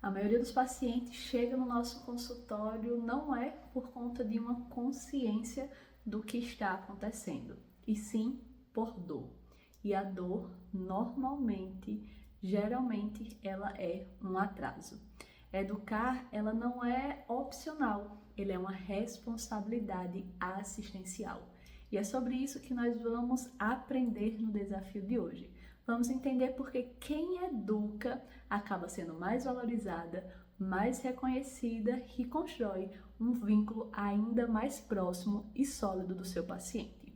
A maioria dos pacientes chega no nosso consultório não é por conta de uma consciência do que está acontecendo, e sim por dor. E a dor, normalmente, geralmente, ela é um atraso. Educar, ela não é opcional, ele é uma responsabilidade assistencial. E é sobre isso que nós vamos aprender no desafio de hoje. Vamos entender porque quem educa acaba sendo mais valorizada, mais reconhecida e constrói um vínculo ainda mais próximo e sólido do seu paciente.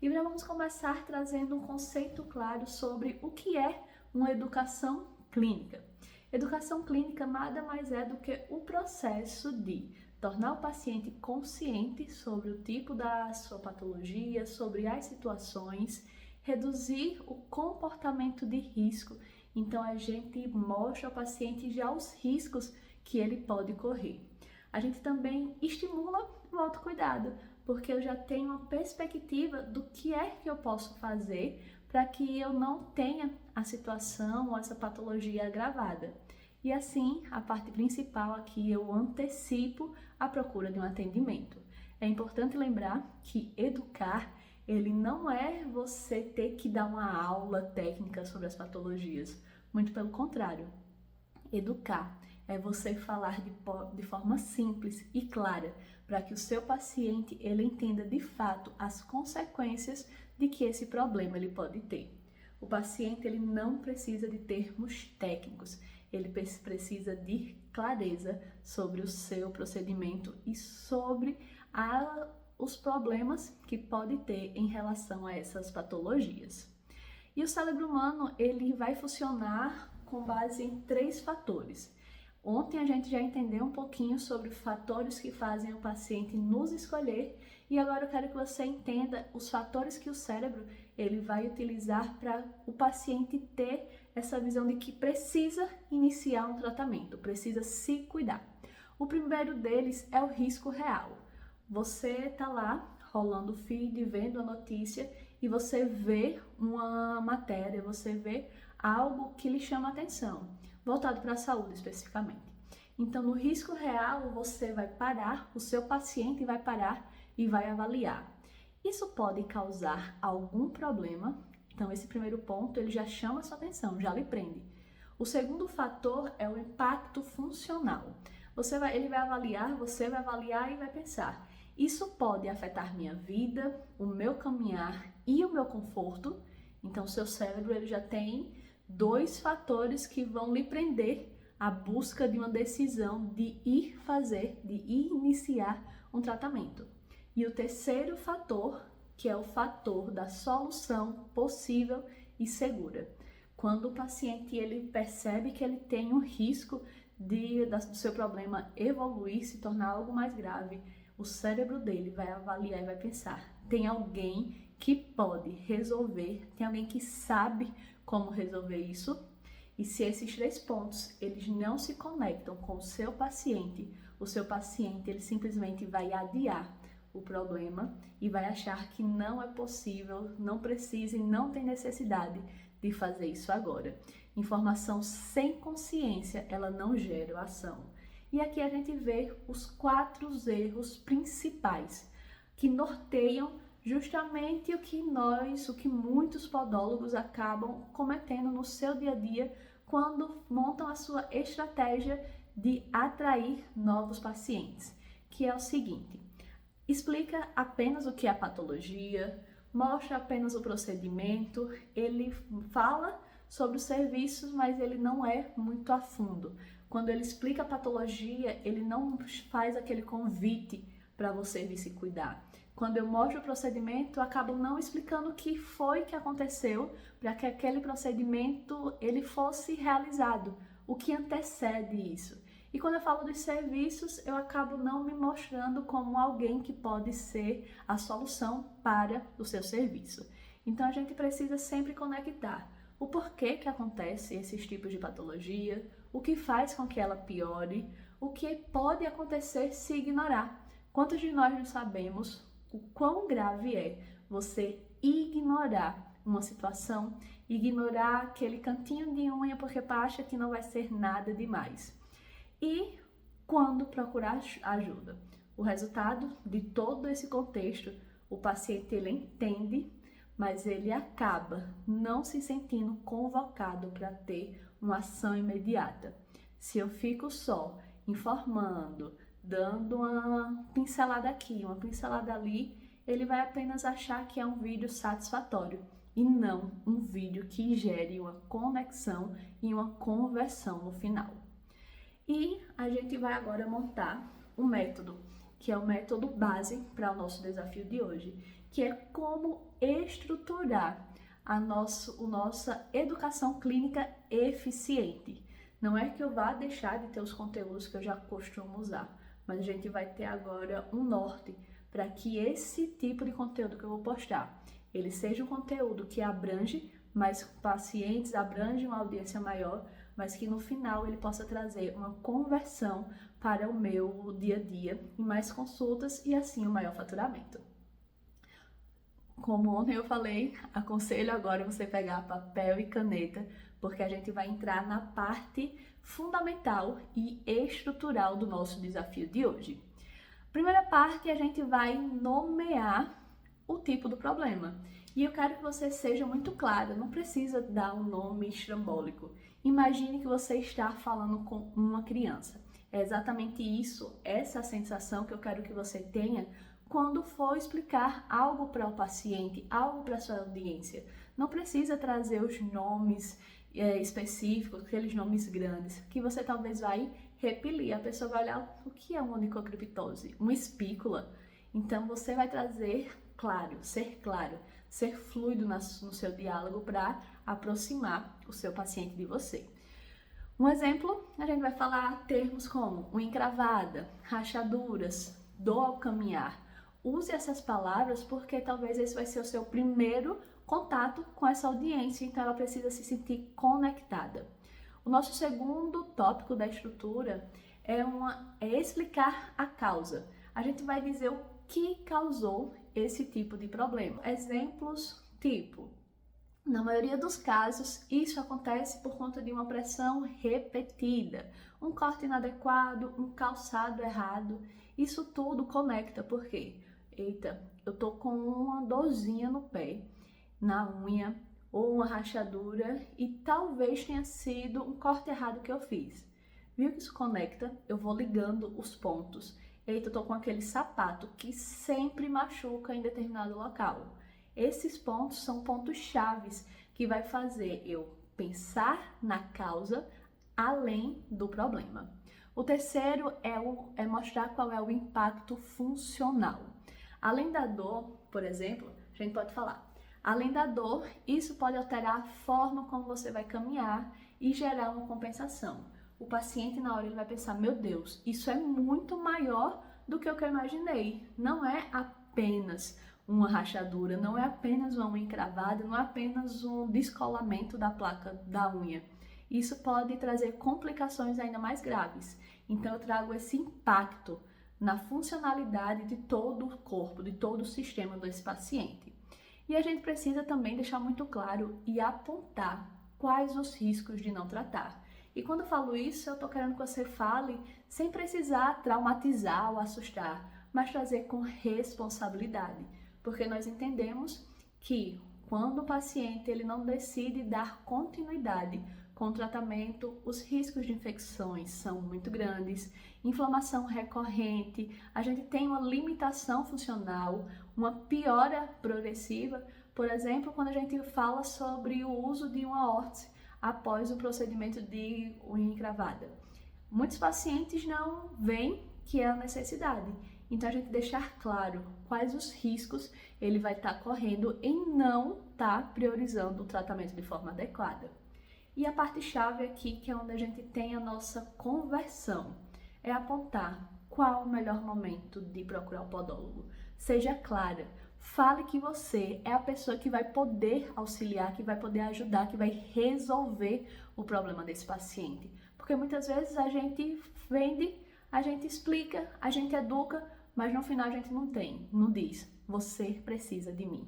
E já vamos começar trazendo um conceito claro sobre o que é uma educação clínica. Educação clínica nada mais é do que o processo de tornar o paciente consciente sobre o tipo da sua patologia, sobre as situações, reduzir o comportamento de risco. Então, a gente mostra ao paciente já os riscos que ele pode correr. A gente também estimula o autocuidado, porque eu já tenho uma perspectiva do que é que eu posso fazer para que eu não tenha a situação ou essa patologia agravada. E assim, a parte principal aqui, eu antecipo a procura de um atendimento. É importante lembrar que educar, ele não é você ter que dar uma aula técnica sobre as patologias, muito pelo contrário. Educar é você falar de forma simples e clara, para que o seu paciente ele entenda de fato as consequências de que esse problema ele pode ter. O paciente ele não precisa de termos técnicos, ele precisa de clareza sobre o seu procedimento e sobre os problemas que pode ter em relação a essas patologias. E o cérebro humano ele vai funcionar com base em 3 fatores. Ontem a gente já entendeu um pouquinho sobre fatores que fazem o paciente nos escolher e agora eu quero que você entenda os fatores que o cérebro ele vai utilizar para o paciente ter essa visão de que precisa iniciar um tratamento, precisa se cuidar. O primeiro deles é o risco real. Você está lá rolando o feed, vendo a notícia e você vê uma matéria, você vê algo que lhe chama a atenção, voltado para a saúde especificamente. Então, no risco real, você vai parar, o seu paciente vai parar e vai avaliar. Isso pode causar algum problema? Então, esse primeiro ponto, ele já chama a sua atenção, já lhe prende. O segundo fator é o impacto funcional. Ele vai avaliar, você vai avaliar e vai pensar, isso pode afetar minha vida, o meu caminhar e o meu conforto? Então, o seu cérebro ele já tem 2 fatores que vão lhe prender à busca de uma decisão de ir fazer, de ir iniciar um tratamento. E o terceiro fator, que é o fator da solução possível e segura. Quando o paciente ele percebe que ele tem um risco do seu problema evoluir, se tornar algo mais grave, o cérebro dele vai avaliar e vai pensar, tem alguém que pode resolver, tem alguém que sabe como resolver isso. E se esses 3 pontos eles não se conectam com o seu paciente ele simplesmente vai adiar o problema e vai achar que não é possível, não precisa e não tem necessidade de fazer isso agora. Informação sem consciência, ela não gera ação. E aqui a gente vê os 4 erros principais que norteiam justamente o que muitos podólogos acabam cometendo no seu dia a dia quando montam a sua estratégia de atrair novos pacientes, que é o seguinte: explica apenas o que é a patologia, mostra apenas o procedimento, ele fala sobre os serviços, mas ele não é muito a fundo. Quando ele explica a patologia, ele não faz aquele convite para você vir se cuidar. Quando eu mostro o procedimento, eu acabo não explicando o que foi que aconteceu para que aquele procedimento ele fosse realizado, o que antecede isso. E quando eu falo dos serviços, eu acabo não me mostrando como alguém que pode ser a solução para o seu serviço. Então a gente precisa sempre conectar o porquê que acontece esses tipos de patologia, o que faz com que ela piore, o que pode acontecer se ignorar. Quantos de nós não sabemos o quão grave é você ignorar uma situação, ignorar aquele cantinho de unha porque acha que não vai ser nada demais? E quando procurar ajuda? O resultado de todo esse contexto, o paciente ele entende, mas ele acaba não se sentindo convocado para ter uma ação imediata. Se eu fico só informando, dando uma pincelada aqui, uma pincelada ali, ele vai apenas achar que é um vídeo satisfatório e não um vídeo que gere uma conexão e uma conversão no final. E a gente vai agora montar um método, que é o método base para o nosso desafio de hoje, que é como estruturar a nossa educação clínica eficiente. Não é que eu vá deixar de ter os conteúdos que eu já costumo usar, mas a gente vai ter agora um norte para que esse tipo de conteúdo que eu vou postar, ele seja um conteúdo que abrange mais pacientes, abrange uma audiência maior, mas que no final ele possa trazer uma conversão para o meu dia a dia e mais consultas e assim o maior faturamento. Como ontem eu falei, aconselho agora você pegar papel e caneta, porque a gente vai entrar na parte fundamental e estrutural do nosso desafio de hoje. Primeira parte, a gente vai nomear o tipo do problema. E eu quero que você seja muito claro, não precisa dar um nome estrambólico. Imagine que você está falando com uma criança. É exatamente isso, essa sensação que eu quero que você tenha quando for explicar algo para o paciente, algo para a sua audiência. Não precisa trazer os nomes específicos, aqueles nomes grandes, que você talvez vai repelir. A pessoa vai olhar o que é uma onicocriptose, uma espícula. Então você vai trazer claro, ser fluido no seu diálogo para aproximar o seu paciente de você. Um exemplo, a gente vai falar termos como unha encravada, rachaduras, dor ao caminhar. Use essas palavras porque talvez esse vai ser o seu primeiro contato com essa audiência, então ela precisa se sentir conectada. O nosso segundo tópico da estrutura é explicar a causa. A gente vai dizer o que causou esse tipo de problema. Exemplos tipo, na maioria dos casos, isso acontece por conta de uma pressão repetida, um corte inadequado, um calçado errado. Isso tudo conecta, por quê? Eita, eu tô com uma dorzinha no pé, na unha, ou uma rachadura, e talvez tenha sido um corte errado que eu fiz. Viu que isso conecta? Eu vou ligando os pontos. Eita, eu tô com aquele sapato que sempre machuca em determinado local. Esses pontos são pontos chaves que vai fazer eu pensar na causa além do problema. O terceiro é mostrar qual é o impacto funcional. Além da dor, por exemplo, a gente pode falar, além da dor, isso pode alterar a forma como você vai caminhar e gerar uma compensação. O paciente, na hora, ele vai pensar, meu Deus, isso é muito maior do que o que eu imaginei. Não é apenas uma rachadura, não é apenas uma unha encravada, não é apenas um descolamento da placa da unha. Isso pode trazer complicações ainda mais graves. Então, eu trago esse impacto na funcionalidade de todo o corpo, de todo o sistema desse paciente. E a gente precisa também deixar muito claro e apontar quais os riscos de não tratar. E quando eu falo isso, eu estou querendo que você fale sem precisar traumatizar ou assustar, mas trazer com responsabilidade. Porque nós entendemos que quando o paciente ele não decide dar continuidade com o tratamento, os riscos de infecções são muito grandes, inflamação recorrente, a gente tem uma limitação funcional, uma piora progressiva, por exemplo, quando a gente fala sobre o uso de uma órtese após o procedimento de unha encravada. Muitos pacientes não veem que é a necessidade, então a gente deixar claro quais os riscos ele vai estar correndo em não estar priorizando o tratamento de forma adequada. E a parte chave aqui, que é onde a gente tem a nossa conversão, é apontar qual o melhor momento de procurar o podólogo. Seja clara, fale que você é a pessoa que vai poder auxiliar, que vai poder ajudar, que vai resolver o problema desse paciente. Porque muitas vezes a gente vende, a gente explica, a gente educa, mas no final a gente não diz, você precisa de mim.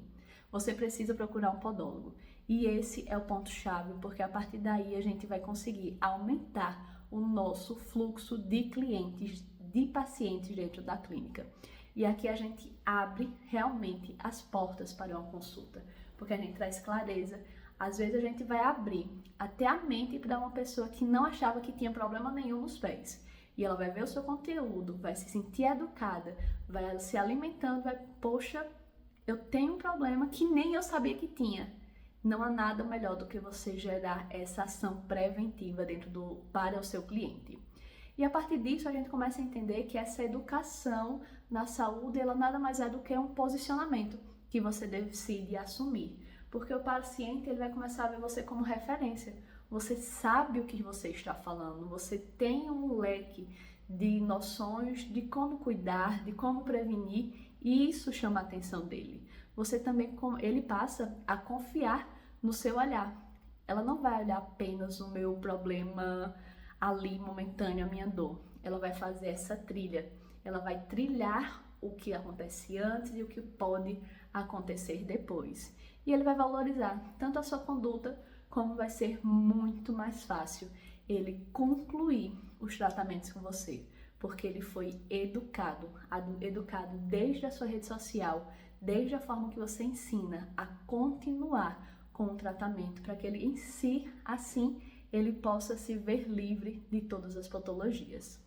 Você precisa procurar um podólogo. E esse é o ponto-chave, porque a partir daí a gente vai conseguir aumentar o nosso fluxo de clientes, de pacientes dentro da clínica. E aqui a gente abre realmente as portas para uma consulta, porque a gente traz clareza. Às vezes a gente vai abrir até a mente para uma pessoa que não achava que tinha problema nenhum nos pés. E ela vai ver o seu conteúdo, vai se sentir educada, vai se alimentando, vai, poxa, eu tenho um problema que nem eu sabia que tinha. Não há nada melhor do que você gerar essa ação preventiva para o seu cliente. E a partir disso a gente começa a entender que essa educação na saúde, ela nada mais é do que um posicionamento que você decide assumir. Porque o paciente ele vai começar a ver você como referência. Você sabe o que você está falando, você tem um leque de noções de como cuidar, de como prevenir, e isso chama a atenção dele. Você também, ele passa a confiar no seu olhar. Ela não vai olhar apenas o meu problema ali momentâneo, a minha dor. Ela vai fazer essa trilha, ela vai trilhar o que acontece antes e o que pode acontecer depois. E ele vai valorizar tanto a sua conduta, como vai ser muito mais fácil ele concluir os tratamentos com você, porque ele foi educado desde a sua rede social, desde a forma que você ensina a continuar com o tratamento, para que ele em si, assim, ele possa se ver livre de todas as patologias.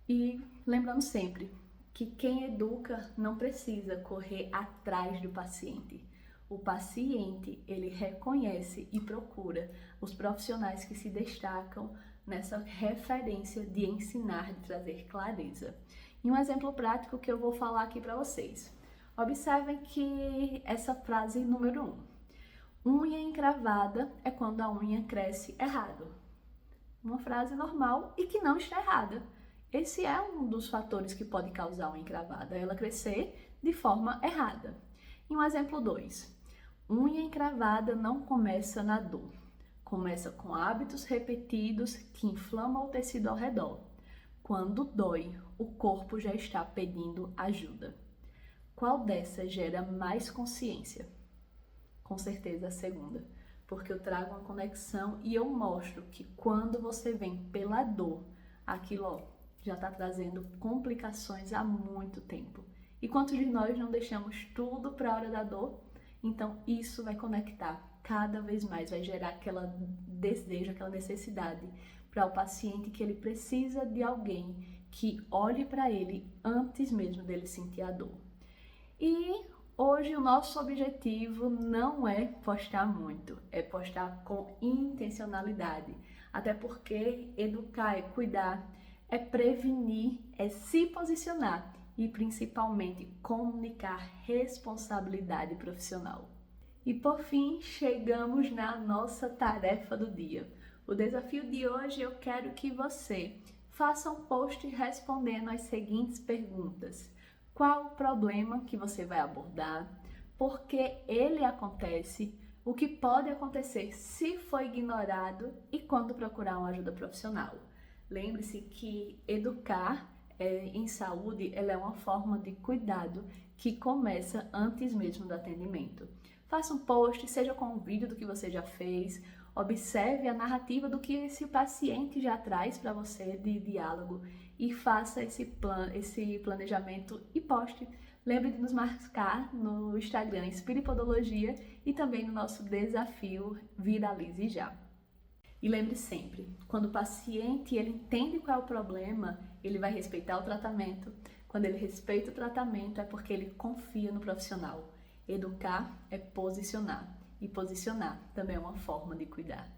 E lembrando sempre que quem educa não precisa correr atrás do paciente. O paciente, ele reconhece e procura os profissionais que se destacam nessa referência de ensinar, de trazer clareza. E um exemplo prático que eu vou falar aqui para vocês. Observem que essa frase número 1. Unha encravada é quando a unha cresce errado. Uma frase normal e que não está errada. Esse é um dos fatores que pode causar uma encravada, ela crescer de forma errada. E um exemplo 2. Unha encravada não começa na dor. Começa com hábitos repetidos que inflamam o tecido ao redor. Quando dói, o corpo já está pedindo ajuda. Qual dessas gera mais consciência? Com certeza a segunda, porque eu trago uma conexão e eu mostro que quando você vem pela dor, aquilo já está trazendo complicações há muito tempo. E quantos de nós não deixamos tudo para a hora da dor? Então isso vai conectar cada vez mais, vai gerar aquela desejo, aquela necessidade para o paciente que ele precisa de alguém que olhe para ele antes mesmo dele sentir a dor. E hoje o nosso objetivo não é postar muito, é postar com intencionalidade. Até porque educar é cuidar, é prevenir, é se posicionar e principalmente comunicar responsabilidade profissional. E por fim, chegamos na nossa tarefa do dia. O desafio de hoje eu quero que você faça um post respondendo as seguintes perguntas. Qual o problema que você vai abordar? Por que ele acontece? O que pode acontecer se foi ignorado? E quando procurar uma ajuda profissional? Lembre-se que educar em saúde ela é uma forma de cuidado que começa antes mesmo do atendimento. Faça um post, seja com um vídeo do que você já fez, observe a narrativa do que esse paciente já traz para você de diálogo e faça esse planejamento e poste. Lembre de nos marcar no Instagram Espiripodologia e também no nosso desafio Viralize Já. E lembre sempre, quando o paciente ele entende qual é o problema, ele vai respeitar o tratamento. Quando ele respeita o tratamento é porque ele confia no profissional. Educar é posicionar, e posicionar também é uma forma de cuidar.